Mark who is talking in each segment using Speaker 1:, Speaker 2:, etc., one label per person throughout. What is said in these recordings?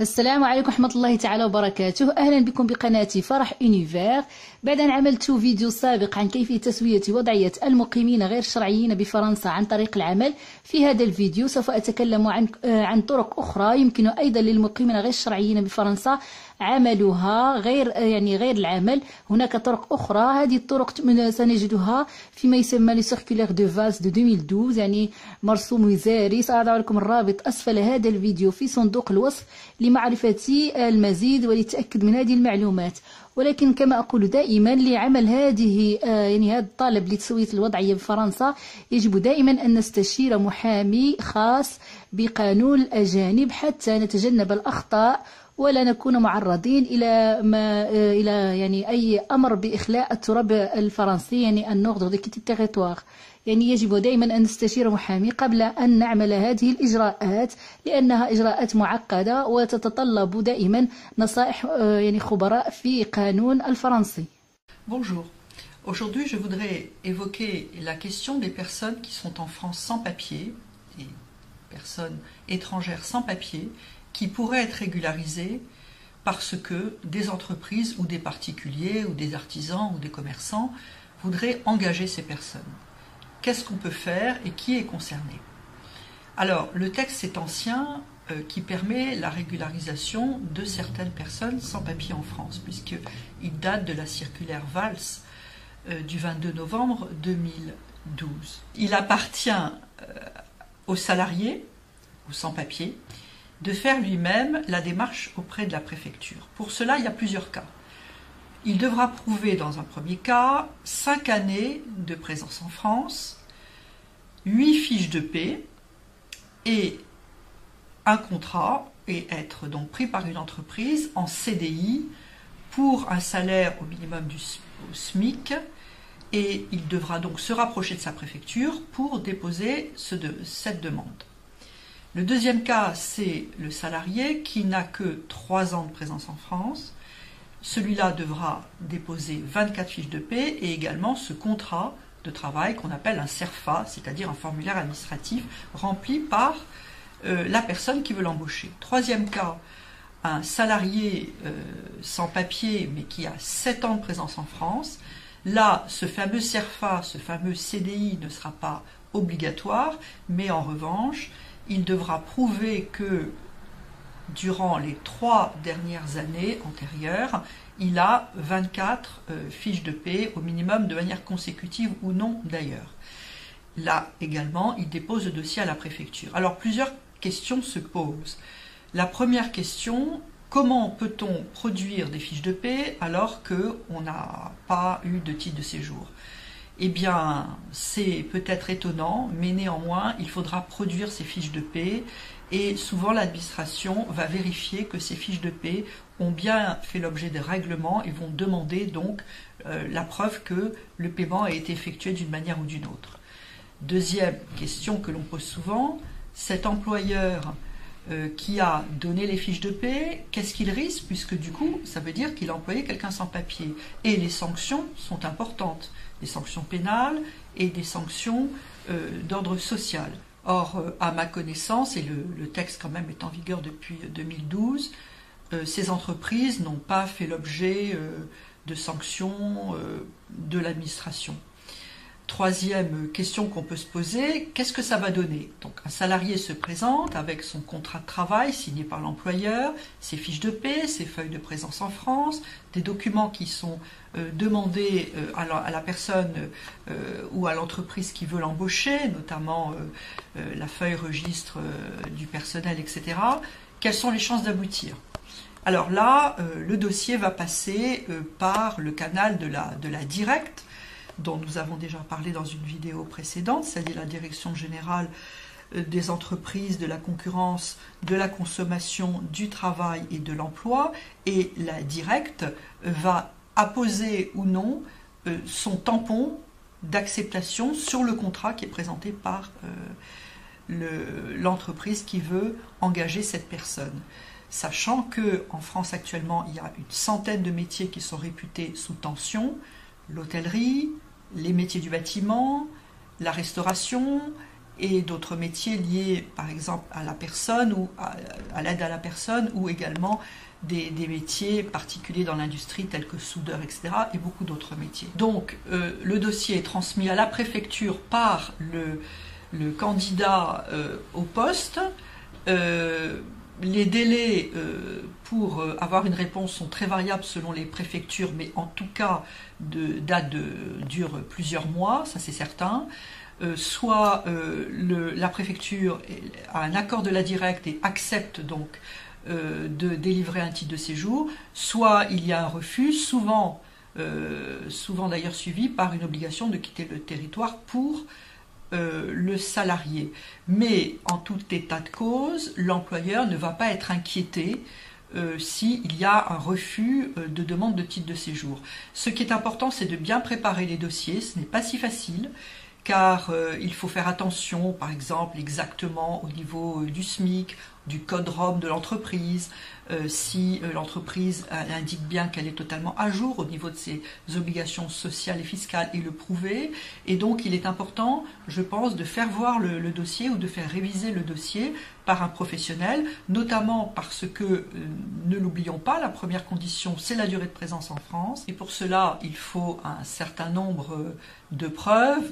Speaker 1: السلام عليكم ورحمة الله تعالى وبركاته. أهلا بكم بقناة فرح أونيفير. بعد أن عملت فيديو سابق عن كيفية تسوية وضعية المقيمين غير الشرعيين بفرنسا عن طريق العمل، في هذا الفيديو سوف أتكلم عن طرق أخرى يمكن أيضا للمقيمين غير الشرعيين بفرنسا عملها غير العمل. هناك طرق أخرى، هذه الطرق سنجدها فيما يسمى لي سيركولير دو فالس دو 2012، يعني مرسوم وزاري. سأضع لكم الرابط أسفل هذا الفيديو في صندوق الوصف لمعرفة المزيد وللتأكد من هذه المعلومات. ولكن كما أقول دائما، لعمل هذا الطلب لتسوية الوضعية بفرنسا يجب دائما أن نستشير محامي خاص بقانون الأجانب حتى نتجنب الأخطاء ولا نكون معرضين إلى أي أمر بإخلاء التراب الفرنسي، يعني النوردر دي كيتي تيريتوار. يعني يجب دائما أن نستشير محامي قبل أن نعمل هذه الإجراءات، لأنها إجراءات معقدة وتتطلب دائما نصائح خبراء في قانون الفرنسي.
Speaker 2: Bonjour. Aujourd'hui, je voudrais évoquer la question des personnes qui sont en France sans papier, des personnes étrangères sans papier, qui pourraient être régularisées parce que des entreprises ou des particuliers ou des artisans ou des commerçants voudraient engager ces personnes. Qu'est-ce qu'on peut faire et qui est concerné? Alors, le texte est ancien qui permet la régularisation de certaines personnes sans papier en France, puisqu'il date de la circulaire Valls du 22 novembre 2012. Il appartient aux salariés, aux sans-papiers, de faire lui-même la démarche auprès de la préfecture. Pour cela, il y a plusieurs cas. Il devra prouver dans un premier cas 5 années de présence en France, 8 fiches de paie et un contrat, et être donc pris par une entreprise en CDI pour un salaire au minimum au SMIC, et il devra donc se rapprocher de sa préfecture pour déposer cette demande. Le deuxième cas, c'est le salarié qui n'a que 3 ans de présence en France. Celui-là devra déposer 24 fiches de paie et également ce contrat de travail qu'on appelle un CERFA, c'est-à-dire un formulaire administratif rempli par la personne qui veut l'embaucher. Troisième cas, un salarié sans papier mais qui a 7 ans de présence en France. Là, ce fameux CERFA, ce fameux CDI ne sera pas obligatoire, mais en revanche, il devra prouver que durant les 3 dernières années antérieures, il a 24 fiches de paie au minimum de manière consécutive ou non d'ailleurs. Là également, il dépose le dossier à la préfecture. Alors plusieurs questions se posent. La première question, comment peut-on produire des fiches de paie alors qu'on n'a pas eu de titre de séjour? Eh bien, c'est peut-être étonnant, mais néanmoins, il faudra produire ces fiches de paie et souvent l'administration va vérifier que ces fiches de paie ont bien fait l'objet des règlements et vont demander donc la preuve que le paiement a été effectué d'une manière ou d'une autre. Deuxième question que l'on pose souvent, cet employeur qui a donné les fiches de paie, qu'est-ce qu'il risque, puisque du coup, ça veut dire qu'il a employé quelqu'un sans papier. Et les sanctions sont importantes, des sanctions pénales et des sanctions d'ordre social. Or, à ma connaissance, et le texte quand même est en vigueur depuis 2012, ces entreprises n'ont pas fait l'objet de sanctions de l'administration. Troisième question qu'on peut se poser, qu'est-ce que ça va donner? Donc un salarié se présente avec son contrat de travail signé par l'employeur, ses fiches de paie, ses feuilles de présence en France, des documents qui sont demandés à la personne ou à l'entreprise qui veut l'embaucher, notamment la feuille registre du personnel, etc. Quelles sont les chances d'aboutir? Alors là, le dossier va passer par le canal de la directe, dont nous avons déjà parlé dans une vidéo précédente, c'est-à-dire la Direction générale des entreprises, de la concurrence, de la consommation, du travail et de l'emploi, et la directe va apposer ou non son tampon d'acceptation sur le contrat qui est présenté par l'entreprise qui veut engager cette personne. Sachant qu'en France actuellement, il y a une centaine de métiers qui sont réputés sous tension, l'hôtellerie, les métiers du bâtiment, la restauration et d'autres métiers liés par exemple à la personne ou à l'aide à la personne, ou également des métiers particuliers dans l'industrie tels que soudeur, etc. et beaucoup d'autres métiers. Donc le dossier est transmis à la préfecture par le candidat au poste. Les délais pour avoir une réponse sont très variables selon les préfectures, mais en tout cas durent plusieurs mois, ça c'est certain. Soit la préfecture a un accord de la directe et accepte donc de délivrer un titre de séjour, soit il y a un refus, souvent d'ailleurs suivi par une obligation de quitter le territoire pour le salarié. Mais en tout état de cause, l'employeur ne va pas être inquiété s'il y a un refus de demande de titre de séjour. Ce qui est important, c'est de bien préparer les dossiers. Ce n'est pas si facile, car il faut faire attention, par exemple, exactement au niveau du SMIC, du code ROM de l'entreprise, si l'entreprise indique bien qu'elle est totalement à jour au niveau de ses obligations sociales et fiscales et le prouver. Et donc il est important, je pense, de faire voir le dossier ou de faire réviser le dossier par un professionnel, notamment parce que, ne l'oublions pas, la première condition, c'est la durée de présence en France. Et pour cela, il faut un certain nombre de preuves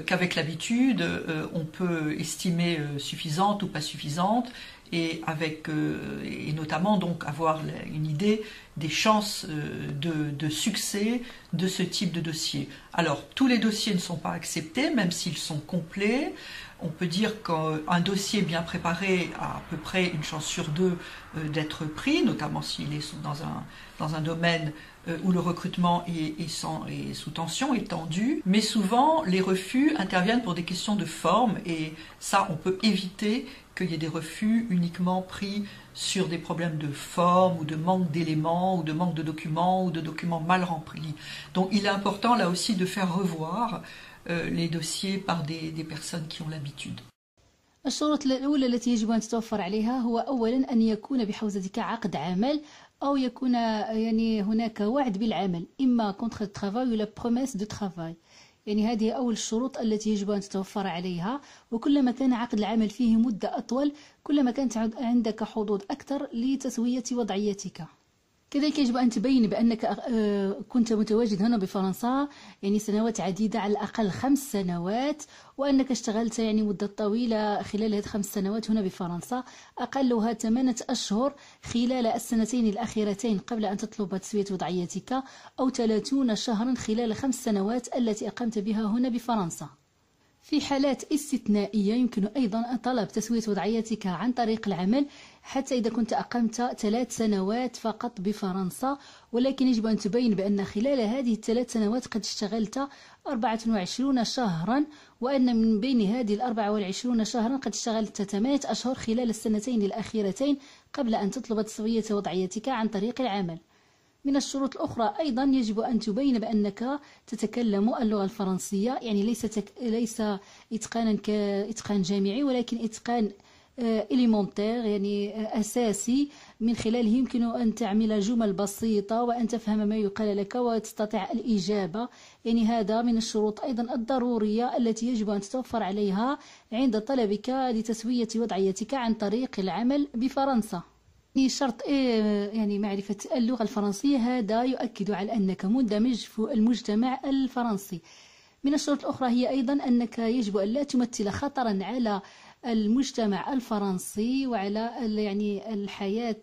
Speaker 2: qu'avec l'habitude, on peut estimer suffisantes ou pas suffisantes, et notamment donc avoir une idée des chances de succès de ce type de dossier. Alors, tous les dossiers ne sont pas acceptés, même s'ils sont complets. On peut dire qu'un dossier bien préparé a à peu près une chance sur deux d'être pris, notamment s'il est dans un domaine où le recrutement est sous tension, est tendu. Mais souvent, les refus interviennent pour des questions de forme, et ça, on peut éviter qu'il y ait des refus uniquement pris sur des problèmes de forme ou de manque d'éléments ou de manque de documents ou de documents mal remplis. Donc il est important là aussi de faire revoir les dossiers par des personnes qui ont l'habitude.
Speaker 1: الشروط الأولى التي يجب أن تتوفر عليها هو أولا أن يكون بحوزتك عقد عمل، أو يكون يعني هناك وعد بالعمل، إما contrat de travail ou la promesse de travail. يعني هذه أول الشروط التي يجب أن تتوفر عليها، وكلما كان عقد العمل فيه مدة أطول كلما كانت عندك حظوظ أكثر لتسوية وضعيتك. كذلك يجب أن تبين بأنك كنت متواجد هنا بفرنسا يعني سنوات عديدة، على الأقل 5 سنوات، وأنك اشتغلت يعني مدة طويلة خلال هذه 5 سنوات هنا بفرنسا، أقلها 8 أشهر خلال السنتين الأخيرتين قبل أن تطلب تسوية وضعيتك، أو 30 شهرا خلال 5 سنوات التي أقمت بها هنا بفرنسا. في حالات استثنائية يمكن أيضا طلب تسوية وضعيتك عن طريق العمل، حتى إذا كنت أقمت 3 سنوات فقط بفرنسا، ولكن يجب أن تبين بأن خلال هذه 3 سنوات قد اشتغلت 24 شهرا، وأن من بين هذه 24 شهرا قد اشتغلت 8 أشهر خلال السنتين الأخيرتين قبل أن تطلب تسوية وضعيتك عن طريق العمل. من الشروط الأخرى أيضا يجب أن تبين بأنك تتكلم اللغة الفرنسية، يعني ليس إتقانا كإتقان جامعي، ولكن إتقان إليمونتير يعني أساسي، من خلاله يمكن أن تعمل جمل بسيطة وأن تفهم ما يقال لك وتستطيع الإجابة. يعني هذا من الشروط أيضا الضرورية التي يجب أن تتوفر عليها عند طلبك لتسوية وضعيتك عن طريق العمل بفرنسا. شرط يعني معرفة اللغة الفرنسية، هذا يؤكد على أنك مندمج في المجتمع الفرنسي. من الشروط الأخرى هي أيضا أنك يجب أن لا تمثل خطرا على المجتمع الفرنسي وعلى يعني الحياة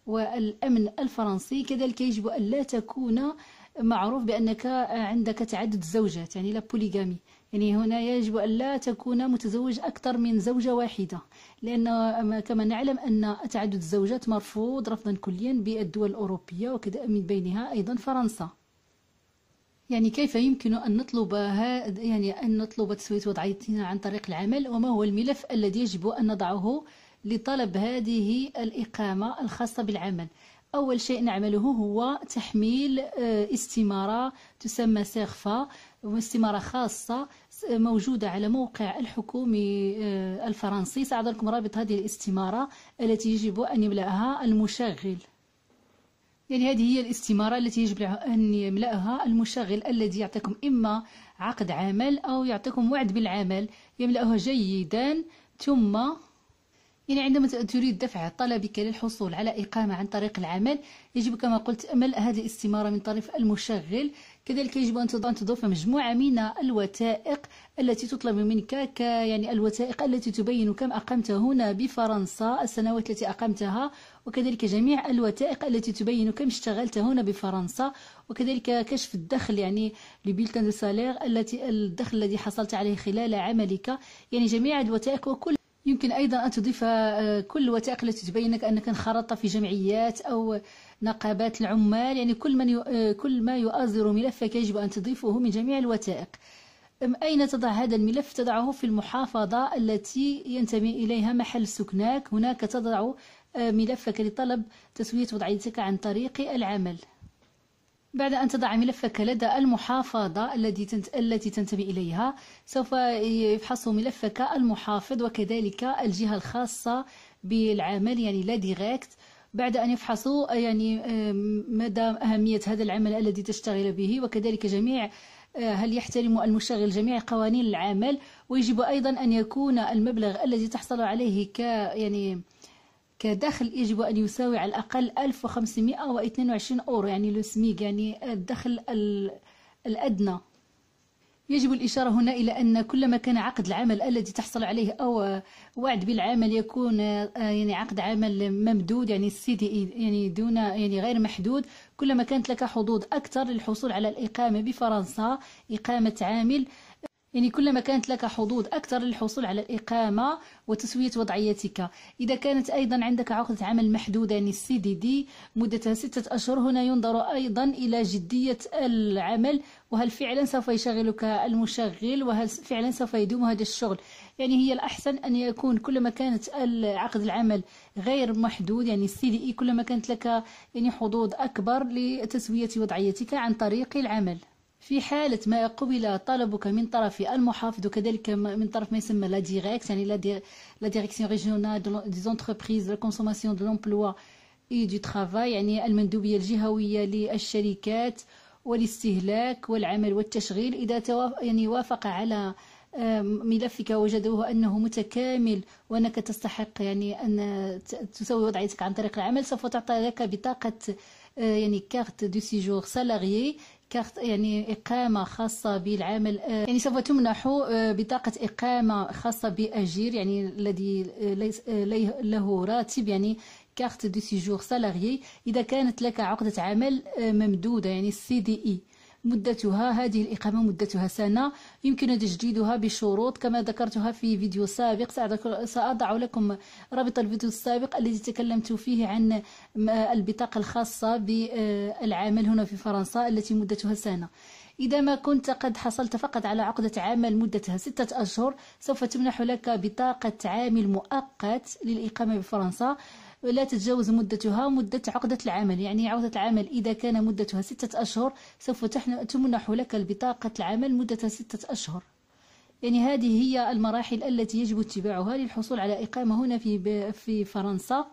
Speaker 1: والأمن الفرنسي. كذلك يجب أن لا تكون معروف بأنك عندك تعدد زوجات، يعني لا بوليغامي، يعني هنا يجب أن لا تكون متزوج أكثر من زوجة واحدة، لأن كما نعلم أن تعدد الزوجات مرفوض رفضا كليا بالدول الأوروبية، وكذا من بينها أيضا فرنسا. يعني كيف يمكن أن نطلب تسوية وضعيتنا عن طريق العمل، وما هو الملف الذي يجب أن نضعه لطلب هذه الإقامة الخاصة بالعمل؟ أول شيء نعمله هو تحميل استمارة تسمى سيغفا، واستمارة خاصة موجودة على موقع الحكومي الفرنسي. سأضع لكم رابط هذه الاستمارة التي يجب أن يملأها المشغل. يعني هذه هي الاستمارة التي يجب أن يملأها المشغل الذي يعطيكم إما عقد عمل أو يعطيكم وعد بالعمل، يملأها جيدا. ثم يعني عندما تريد دفع طلبك للحصول على إقامة عن طريق العمل، يجب كما قلت ملء هذه الاستمارة من طرف المشغل. كذلك يجب أن تضيف مجموعة من الوثائق التي تطلب منك، يعني الوثائق التي تبين كم أقمت هنا بفرنسا، السنوات التي أقمتها، وكذلك جميع الوثائق التي تبين كم اشتغلت هنا بفرنسا، وكذلك كشف الدخل، يعني لبيلتان دو سالير الدخل الذي حصلت عليه خلال عملك، يعني جميع الوثائق. وكل يمكن أيضا أن تضيف كل الوثائق التي تبينك أنك انخرطت في جمعيات أو نقابات العمال، يعني كل ما يؤازر ملفك يجب أن تضيفه من جميع الوثائق. أين تضع هذا الملف؟ تضعه في المحافظة التي ينتمي إليها محل سكناك، هناك تضع ملفك لطلب تسوية وضعيتك عن طريق العمل. بعد أن تضع ملفك لدى المحافظة التي تنتمي إليها، سوف يفحص ملفك المحافظ وكذلك الجهة الخاصة بالعمل، يعني لا ديريكت. بعد أن يفحصوا يعني مدى أهمية هذا العمل الذي تشتغل به، وكذلك هل يحترم المشغل جميع قوانين العمل. ويجب أيضا أن يكون المبلغ الذي تحصل عليه كدخل يجب أن يساوي على الأقل 1522 أورو، يعني لو سميك، يعني الدخل الأدنى. يجب الإشارة هنا إلى أن كلما كان عقد العمل الذي تحصل عليه أو وعد بالعمل يكون يعني عقد عمل ممدود، يعني CDI، يعني دون يعني غير محدود، كلما كانت لك حظوظ أكثر للحصول على الإقامة بفرنسا، إقامة عامل، يعني كلما كانت لك حظوظ أكثر للحصول على الإقامة وتسوية وضعيتك. إذا كانت أيضا عندك عقدة عمل محدودة، يعني CDD مدتها 6 أشهر، هنا ينظر أيضا إلى جدية العمل، وهل فعلا سوف يشغلك المشغل، وهل فعلا سوف يدوم هذا الشغل. يعني هي الأحسن أن يكون كلما كانت عقد العمل غير محدود، يعني CDI، كلما كانت لك يعني حظوظ أكبر لتسوية وضعيتك عن طريق العمل. في حالة ما قبل طلبك من طرف المحافظ وكذلك من طرف ما يسمى لا ديريكت، يعني لا ديريكسيون ريجيونال دي زونتربريز لا كونسوماسيون دو لومبلوا اي دو ترافاي، يعني المندوبية الجهوية للشركات والاستهلاك والعمل والتشغيل. إذا يعني وافق على ملفك وجدوه أنه متكامل وأنك تستحق يعني أن تسوي وضعيتك عن طريق العمل، سوف تعطى لك بطاقة يعني كارت دو سيجور سالاريي، كارت يعني إقامة خاصة بالعمل، يعني سوف تمنح بطاقة إقامة خاصة بأجير، يعني الذي له راتب، يعني كارت دو سيجور سالاريي. إذا كانت لك عقدة عمل ممدودة، يعني CDI، مدتها هذه الإقامة مدتها سنة، يمكن تجديدها بشروط كما ذكرتها في فيديو سابق. سأضع لكم رابط الفيديو السابق الذي تكلمت فيه عن البطاقة الخاصة بالعمل هنا في فرنسا التي مدتها سنة. إذا ما كنت قد حصلت فقط على عقدة عمل مدتها 6 أشهر، سوف تمنح لك بطاقة عامل مؤقت للإقامة بفرنسا، لا تتجاوز مدتها مدة عقدة العمل. يعني عقدة العمل إذا كان مدتها 6 أشهر، سوف تمنح لك البطاقة العمل مدتها 6 أشهر. يعني هذه هي المراحل التي يجب اتباعها للحصول على إقامة هنا في فرنسا.